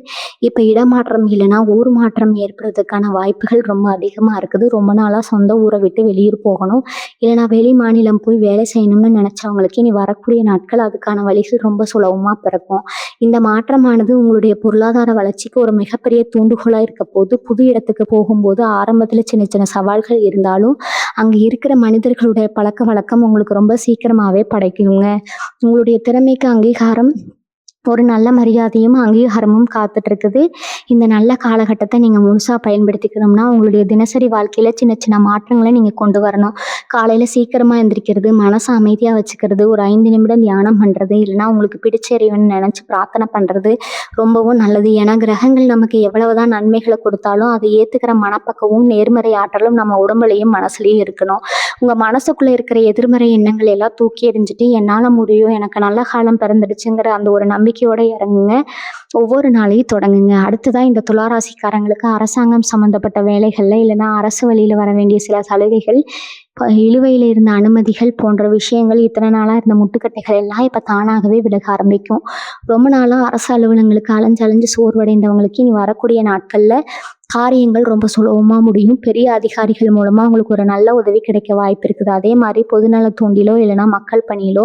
இப்ப இடமாற்றம் இல்லைன்னா ஊர் மாற்றம் ஏற்படுறதுக்கான வாய்ப்புகள் ரொம்ப அதிகமா இருக்குது. ரொம்ப நாளா சொந்த ஊரை விட்டு வெளியூர் போகணும், இல்லைன்னா வெளி மாநிலம் போய் வேலை செய்யணும்னு நினைச்சவங்களுக்கு இனி வரக்கூடிய நாட்கள் அதுக்கான வழிகள் ரொம்ப சுலபமா பிறக்கும். இந்த மாற்றமானது உங்களுடைய பொருளாதார வளர்ச்சிக்கு ஒரு மிகப்பெரிய தூண்டுகோலா இருக்க போது. புது இடத்துக்கு போகும்போது ஆரம்பத்துல சின்ன சின்ன சவால்கள் இருந்தாலும், அங்க இருக்கிற மனிதர்களுடைய பழக்க வழக்கம் உங்களுக்கு ரொம்ப சீக்கிரமாவே படைக்குங்க. உங்களுடைய திறமைக்கு அங்கீகாரம், ஒரு நல்ல மரியாதையும் அங்கீகாரமும் காத்துட்டு இருக்குது. இந்த நல்ல காலகட்டத்தை நீங்க முழுசா பயன்படுத்திக்கணும்னா, உங்களுடைய தினசரி வாழ்க்கையில சின்ன சின்ன மாற்றங்களை நீங்க கொண்டு வரணும். காலையில சீக்கிரமா எந்திரிக்கிறது, மனசை அமைதியா வச்சுக்கிறது, ஒரு 5 நிமிடம் தியானம் பண்றது, இல்லைன்னா உங்களுக்கு பிடிச்ச இறைவன் நினைச்சு பிரார்த்தனை பண்றது ரொம்பவும் நல்லது. ஏன்னா கிரகங்கள் நமக்கு எவ்வளவுதான் நன்மைகளை கொடுத்தாலும் அதை ஏத்துக்கிற மனப்பக்குவமும், நேர்மறை ஆற்றலும் நம்ம உடம்புலையும் மனசுலயும் இருக்கணும். உங்க மனசுக்குள்ள இருக்கிற எதிர்மறை எண்ணங்கள் எல்லாம் தூக்கி எறிஞ்சிட்டு, என்னால முடியும், எனக்கு நல்ல காலம் பிறந்துடுச்சுங்கிற அந்த ஒரு நம்பிக்கையோட இறங்குங்க. ஒவ்வொரு நாளையும் தொடங்குங்க. அடுத்ததான் இந்த துலா ராசிக்காரங்களுக்கு அரசாங்கம் சம்பந்தப்பட்ட வேலைகள்ல இல்லைன்னா அரசு வழியில வர வேண்டிய சில சலுகைகள், இழுவையில இருந்த அனுமதிகள் போன்ற விஷயங்கள், இத்தனை நாளா இருந்த முட்டுக்கட்டைகள் எல்லாம் இப்ப தானாகவே விலக ஆரம்பிக்கும். ரொம்ப நாளா அரசு அலுவலகங்களுக்கு அலைஞ்சு அலைஞ்சு சோர்வடைந்தவங்களுக்கு இனி வரக்கூடிய நாட்கள்ல காரியங்கள் ரொம்ப சுலபமா முடியும். பெரிய அதிகாரிகள் மூலமா உங்களுக்கு ஒரு நல்ல உதவி கிடைக்க வாய்ப்பு இருக்குது. அதே மாதிரி பொதுநல தூண்டிலோ இல்லைன்னா மக்கள் பணியிலோ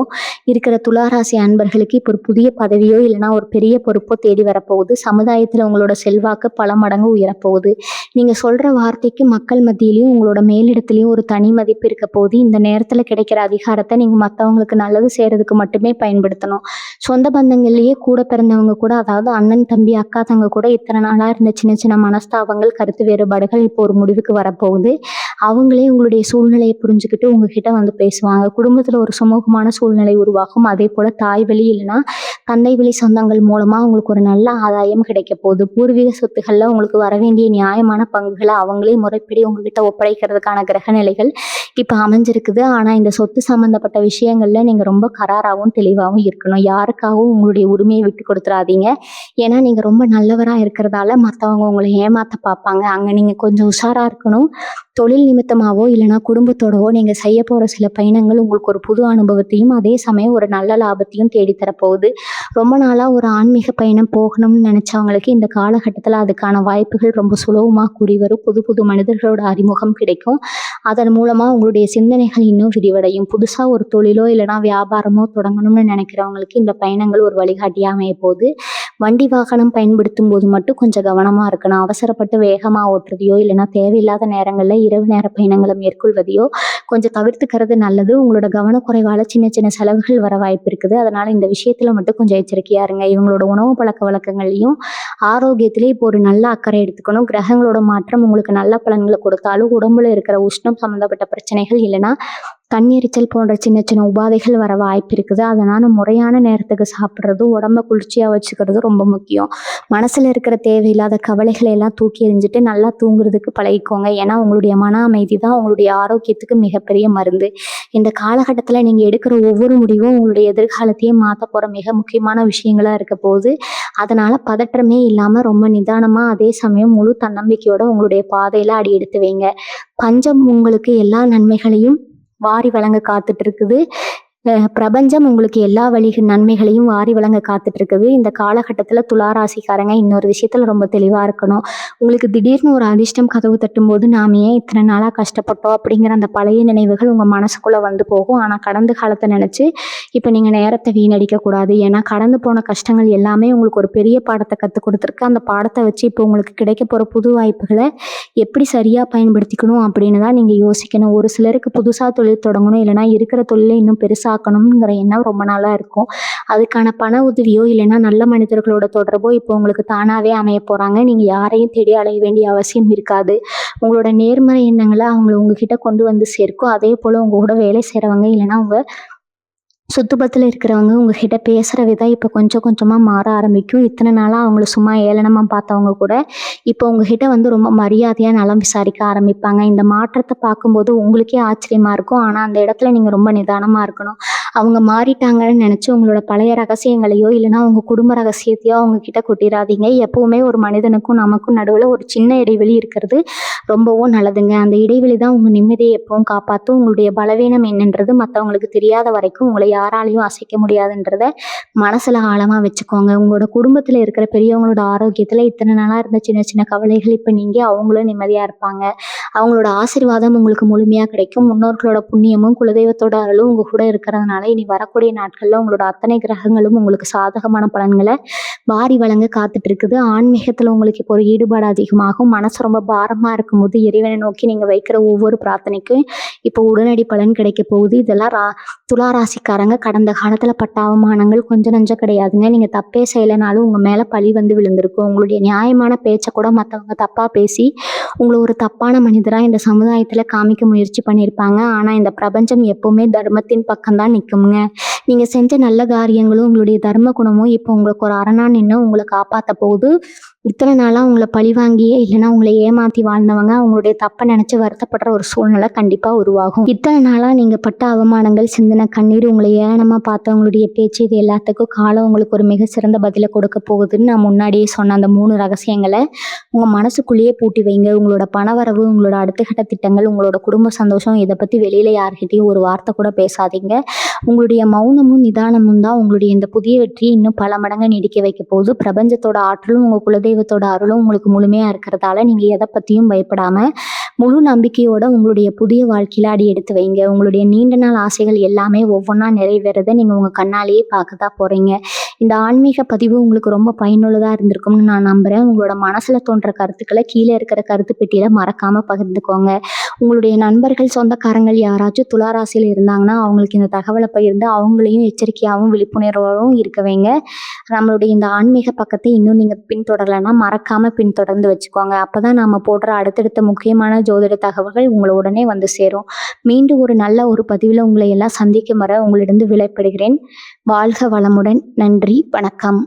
இருக்கிற துலா ராசி அன்பர்களுக்கு இப்போ ஒரு புதிய பதவியோ இல்லைன்னா ஒரு பெரிய பொறுப்போ தேடி வரப்போகுது. சமுதாயத்துல உங்களோட செல்வாக்கு பல மடங்கு உயரப்போகுது. நீங்க சொல்ற வார்த்தைக்கு மக்கள் மத்தியிலையும் உங்களோட மேலிடத்திலையும் ஒரு தனி மதிப்பு இருக்க போகுது. இந்த நேரத்துல கிடைக்கிற அதிகாரத்தை நீங்க மற்றவங்களுக்கு நல்லது செய்யறதுக்கு மட்டுமே பயன்படுத்தணும். சொந்த பந்தங்கள்லயே கூட பிறந்தவங்க கூட, அதாவது அண்ணன் தம்பி அக்கா தங்க கூட இத்தனை நாளா இருந்த சின்ன சின்ன மனஸ்தாபங்கள், கருத்து வேறுபாடுகள் இப்போ ஒரு முடிவுக்கு வரப்போகுது. அவங்களே உங்களுடைய சூழ்நிலையை புரிஞ்சுக்கிட்டு உங்ககிட்ட வந்து பேசுவாங்க. குடும்பத்துல ஒரு சுமூகமான சூழ்நிலை உருவாகும். அதே போல தாய் வழி இல்லைன்னா தந்தை வழி சொந்தங்கள் மூலமா உங்களுக்கு ஒரு நல்ல ஆதாயம் கிடைக்க போகுது. பூர்வீக சொத்துக்கள்ல உங்களுக்கு வர வேண்டிய நியாயமான பங்குகளை அவங்களே முறைப்படி உங்ககிட்ட ஒப்படைக்கிறதுக்கான கிரக நிலைகள் இப்ப அமைஞ்சிருக்குது. ஆனா இந்த சொத்து சம்பந்தப்பட்ட விஷயங்கள்ல நீங்க ரொம்ப கராராகவும் தெளிவாகவும் இருக்கணும். யாருக்காகவும் உங்களுடைய உரிமையை விட்டு கொடுத்துறாதீங்க. ஏன்னா நீங்க ரொம்ப நல்லவரா இருக்கிறதால மற்றவங்க உங்களை ஏமாத்த பார்ப்பாங்க. அங்க நீங்க கொஞ்சம் உஷாரா இருக்கணும். தொழில் நிமித்தமாவோ இல்லைனா குடும்பத்தோடவோ நீங்கள் செய்ய போகிற சில பயணங்கள் உங்களுக்கு ஒரு புது அனுபவத்தையும் அதே சமயம் ஒரு நல்ல லாபத்தையும் தேடித்தரப்போகுது. ரொம்ப நாளாக ஒரு ஆன்மீக பயணம் போகணும்னு நினச்சவங்களுக்கு இந்த காலகட்டத்தில் அதுக்கான வாய்ப்புகள் ரொம்ப சுலபமாக கூடி வரும். புது புது மனிதர்களோட அறிமுகம் கிடைக்கும். அதன் மூலமாக உங்களுடைய சிந்தனைகள் இன்னும் விரிவடையும். புதுசாக ஒரு தொழிலோ இல்லைனா வியாபாரமோ தொடங்கணும்னு நினைக்கிறவங்களுக்கு இந்த பயணங்கள் ஒரு வழிகாட்டியாக அமைய போகுது. வண்டி வாகனம் பயன்படுத்தும் போது மட்டும் கொஞ்சம் கவனமாக இருக்கணும். அவசரப்பட்டு வேகமாக ஓட்டுறதையோ இல்லைனா தேவையில்லாத நேரங்களில் இரவு நேர பயணங்களை மேற்கொள்வதையோ கொஞ்சம் தவிர்த்துக்கிறது நல்லது. உங்களோட கவனக்குறைவால் சின்ன சின்ன செலவுகள் வர வாய்ப்பு இருக்குது. அதனால் இந்த விஷயத்தில் மட்டும் கொஞ்சம் எச்சரிக்கையாக இருங்க. இவங்களோட உணவு பழக்க வழக்கங்களையும் ஆரோக்கியத்திலே இப்போ ஒரு நல்ல அக்கறை எடுத்துக்கணும். கிரகங்களோட மாற்றம் உங்களுக்கு நல்ல பலன்களை கொடுத்தாலும் உடம்புல இருக்கிற உஷ்ணம் சம்மந்தப்பட்ட பிரச்சனைகள் இல்லைனா கண்ணெரிச்சல் போன்ற சின்ன சின்ன உபாதைகள் வர வாய்ப்பு இருக்குது. அதனால் முறையான நேரத்துக்கு சாப்பிட்றது உடம்ப குளிர்ச்சியாக வச்சுக்கிறது ரொம்ப முக்கியம். மனசில் இருக்கிற தேவையில்லாத கவலைகளை எல்லாம் தூக்கி எறிஞ்சிட்டு நல்லா தூங்குறதுக்கு பழகிக்கோங்க. ஏன்னா உங்களுடைய மன அமைதி தான் உங்களுடைய ஆரோக்கியத்துக்கு மிகப்பெரிய மருந்து. இந்த காலகட்டத்தில் நீங்கள் எடுக்கிற ஒவ்வொரு முடிவும் உங்களுடைய எதிர்காலத்தையே மாற்ற போகிற மிக முக்கியமான விஷயங்களாக இருக்க போகுது. அதனால் பதற்றமே இல்லாமல் ரொம்ப நிதானமாக அதே சமயம் முழு தன்னம்பிக்கையோடு உங்களுடைய பாதையில் அடி எடுத்து வைங்க. பஞ்சம் உங்களுக்கு எல்லா நன்மைகளையும் வாரி வழங்க காத்துட்டு இருக்குது. பிரபஞ்சம் உங்களுக்கு எல்லா நன்மைகளையும் வாரி வழங்க காத்துட்டு இருக்குது. இந்த காலகட்டத்தில் துளாராசிக்காரங்க இன்னொரு விஷயத்துல ரொம்ப தெளிவாக இருக்கணும். உங்களுக்கு திடீர்னு ஒரு அதிர்ஷ்டம் கதவு தட்டும்போது நாம் ஏன் இத்தனை நாளாக கஷ்டப்பட்டோம் அப்படிங்கிற அந்த பழைய நினைவுகள் உங்கள் மனசுக்குள்ளே வந்து போகும். ஆனால் கடந்த காலத்தை நினச்சி இப்போ நீங்கள் நேரத்தை வீணடிக்கக்கூடாது. ஏன்னா கடந்து போன கஷ்டங்கள் எல்லாமே உங்களுக்கு ஒரு பெரிய பாடத்தை கற்றுக் கொடுத்துருக்கு. அந்த பாடத்தை வச்சு இப்போ உங்களுக்கு கிடைக்க போகிற புது வாய்ப்புகளை எப்படி சரியாக பயன்படுத்திக்கணும் அப்படின்னு தான் நீங்கள் யோசிக்கணும். ஒரு சிலருக்கு புதுசாக தொழில் தொடங்கணும் இல்லைனா இருக்கிற தொழிலை இன்னும் பெருசாக்கணுங்கிற எண்ணம் ரொம்ப நாளாக இருக்கும். அதுக்கான பண உதவியோ இல்லைனா நல்ல மனிதர்களோட தொடர்போ இப்போ உங்களுக்கு தானாகவே அமைய போகிறாங்க. நீங்கள் யாரையும் தேடி அலைய வேண்டிய அவசியம் இருக்காது. உங்களோட நேர்மறை எண்ணங்களை உங்ககிட்ட கொண்டு வந்து சேர்க்கும். அதே போல் உங்கள் கூட வேலை செய்கிறவங்க இல்லைனா உங்கள் சுத்துபத்தில் இருக்கிறவங்க உங்ககிட்ட பேசுகிற விதம் இப்போ கொஞ்சம் கொஞ்சமாக மாற ஆரம்பிக்கும். இத்தனை நாளாக அவங்கள சும்மா ஏளனமாக பார்த்தவங்க கூட இப்போ உங்ககிட்ட வந்து ரொம்ப மரியாதையாக நலம் விசாரிக்க ஆரம்பிப்பாங்க. இந்த மாற்றத்தை பார்க்கும்போது உங்களுக்கே ஆச்சரியமாக இருக்கும். ஆனால் அந்த இடத்துல நீங்கள் ரொம்ப நிதானமாக இருக்கணும். அவங்க மாறிட்டாங்கன்னு நினச்சி உங்களோட பழைய ரகசியங்களையோ இல்லைனா உங்கள் குடும்ப ரகசியத்தையோ அவங்கக்கிட்ட கொட்டிடாதீங்க. எப்போவுமே ஒரு மனிதனுக்கும் நமக்கும் நடுவில் ஒரு சின்ன இடைவெளி இருக்கிறது ரொம்பவும் நல்லதுங்க. அந்த இடைவெளி தான் உங்கள் நிம்மதியை எப்பவும் காப்பாற்றும். உங்களுடைய பலவீனம் என்னன்றது மற்றவங்களுக்கு தெரியாத வரைக்கும் உங்களை யாராலையும் அசைக்க முடியாதுன்றத மனசில் ஆழமாக வச்சுக்கோங்க. உங்களோட குடும்பத்தில் இருக்கிற பெரியவங்களோட ஆரோக்கியத்தில் இத்தனை நாளாக இருந்த சின்ன சின்ன கவலைகள் இப்போ நீங்கள் அவங்களும் நிம்மதியாக இருப்பாங்க. அவங்களோட ஆசீர்வாதம் உங்களுக்கு முழுமையாக கிடைக்கும். முன்னோர்களோட புண்ணியமும் குலதெய்வத்தோட அருளும் உங்கள் கூட இருக்கிறதுனால இனி வரக்கூடிய நாட்களில் உங்களோட அத்தனை கிரகங்களும் உங்களுக்கு சாதகமான பலன்களை வாரி வழங்க காத்துட்டு இருக்குது. ஆன்மீகத்தில் உங்களுக்கு இப்போ ஒரு ஈடுபாடு அதிகமாகும். மனசு ரொம்ப பாரமாக இருக்கும்போது இறைவனை நோக்கி நீங்கள் வைக்கிற ஒவ்வொரு பிரார்த்தனைக்கும் இப்போ உடனடி பலன் கிடைக்க போகுது. இதெல்லாம் துளாராசிக்காரங்க கடந்த காலத்தில் பட்ட அவமானங்கள் கொஞ்சம் நஞ்சம் கிடையாதுங்க. நீங்கள் தப்பே செய்யலைனாலும் உங்கள் மேலே பழி வந்து விழுந்திருக்கும். உங்களுடைய நியாயமான பேச்சை கூட மற்றவங்க தப்பாக பேசி உங்களை ஒரு தப்பான மனிதராக இந்த சமுதாயத்தில் காமிக்க முயற்சி பண்ணியிருப்பாங்க. ஆனால் இந்த பிரபஞ்சம் எப்போவுமே தர்மத்தின் பக்கம்தான் நிற்குங்க. நீங்கள் செஞ்ச நல்ல காரியங்களும் உங்களுடைய தர்ம குணமும் இப்போ உங்களுக்கு ஒரு அரணா நின்று உங்களை காப்பாற்ற போகுது. இத்தனை நாளாக உங்களை பழிவாங்கியே இல்லைனா உங்களை ஏமாற்றி வாழ்ந்தவங்க அவங்களுடைய தப்பை நினச்சி வருத்தப்படுற ஒரு சூழ்நிலை கண்டிப்பாக உருவாகும். இத்தனை நாளாக நீங்கள் பட்ட அவமானங்கள், சிந்தின கண்ணீர், உங்களை ஏளனமாக பார்த்தவங்களுடைய பேச்சு, இது எல்லாத்துக்கும் காலம் உங்களுக்கு ஒரு மிக சிறந்த பதிலை கொடுக்க போகுதுன்னு நான் முன்னாடியே சொன்ன அந்த 3 ரகசியங்களை உங்கள் மனசுக்குள்ளேயே பூட்டி வைங்க. உங்களோட பணவரவு, உங்களோட அடுத்த கட்ட திட்டங்கள், உங்களோட குடும்ப சந்தோஷம், இதை பற்றி வெளியில் யார்கிட்டையும் ஒரு வார்த்தை கூட பேசாதீங்க. உங்களுடைய மௌனமும் நிதானமும் தான் உங்களுடைய இந்த புதிய வெற்றியை இன்னும் பல மடங்கு நீடிக்க வைக்க போகுது. பிரபஞ்சத்தோட ஆற்றலும் உங்கள் குலதெய்வத்தோட அருளும் உங்களுக்கு முழுமையாக இருக்கிறதால நீங்கள் எதை பற்றியும் பயப்படாமல் முழு நம்பிக்கையோட உங்களுடைய புதிய வாழ்க்கையில் அடி எடுத்து வைங்க. உங்களுடைய நீண்ட நாள் ஆசைகள் எல்லாமே ஒவ்வொன்றா நிறைவேறதை நீங்கள் உங்கள் கண்ணாலேயே பார்க்க தான் போகிறீங்க. இந்த ஆன்மீக பதிவு உங்களுக்கு ரொம்ப பயனுள்ளதாக இருந்திருக்கும்னு நான் நம்புகிறேன். உங்களோட மனசில் தோன்ற கருத்துக்களை கீழே இருக்கிற கருத்து பெட்டியில் மறக்காமல் பகிர்ந்துக்கோங்க. உங்களுடைய நண்பர்கள், சொந்தக்காரங்கள் யாராச்சும் துளாராசியில் இருந்தாங்கன்னா அவங்களுக்கு இந்த தகவலை பகிர்ந்து அவங்களையும் எச்சரிக்கையாகவும் விழிப்புணர்வாகவும் இருக்க வைங்க. நம்மளுடைய இந்த ஆன்மீக பக்கத்தை இன்னும் நீங்கள் பின்தொடரலைன்னா மறக்காமல் பின்தொடர்ந்து வச்சுக்கோங்க. அப்போ தான் நம்ம போடுற அடுத்தடுத்த முக்கியமான ஜோதிட தகவல்கள் உங்களை உடனே வந்து சேரும். மீண்டும் ஒரு நல்ல ஒரு பதிவில் உங்களை எல்லாம் சந்திக்கும் வரை உங்களிடம் விடைபெறுகிறேன். வாழ்க வளமுடன். நன்றி, வணக்கம்.